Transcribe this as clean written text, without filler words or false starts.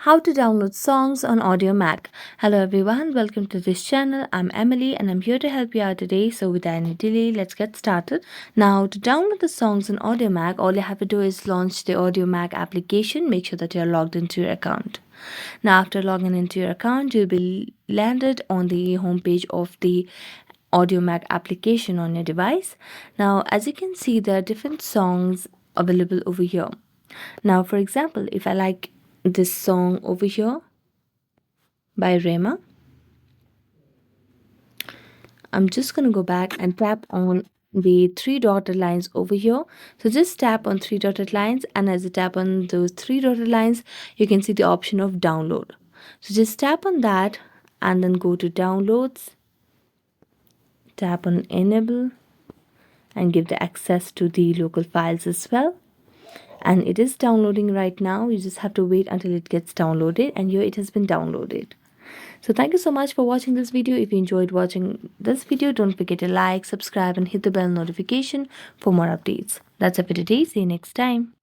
How to download songs on Audiomack. Hello everyone, welcome to this channel. I'm Emily and I'm here to help you out today. So without any delay, let's get started. Now to download the songs on Audiomack, all you have to do is launch the Audiomack application. Make sure that you're logged into your account. Now after logging into your account, you'll be landed on the homepage of the Audiomack application on your device. Now as you can see, there are different songs available over here. Now for example, if I like this song over here by Rema, I'm just going to go back and tap on the three dotted lines over here. So just tap on three dotted lines, and as you tap on those three dotted lines, you can see the option of download. So just tap on that and then go to downloads, tap on enable and give the access to the local files as well. And it is downloading right now. You just have to wait until it gets downloaded, and here it has been downloaded. So thank you so much for watching this video. If you enjoyed watching this video, don't forget to like, subscribe and hit the bell notification for more updates. That's it for today. See you next time.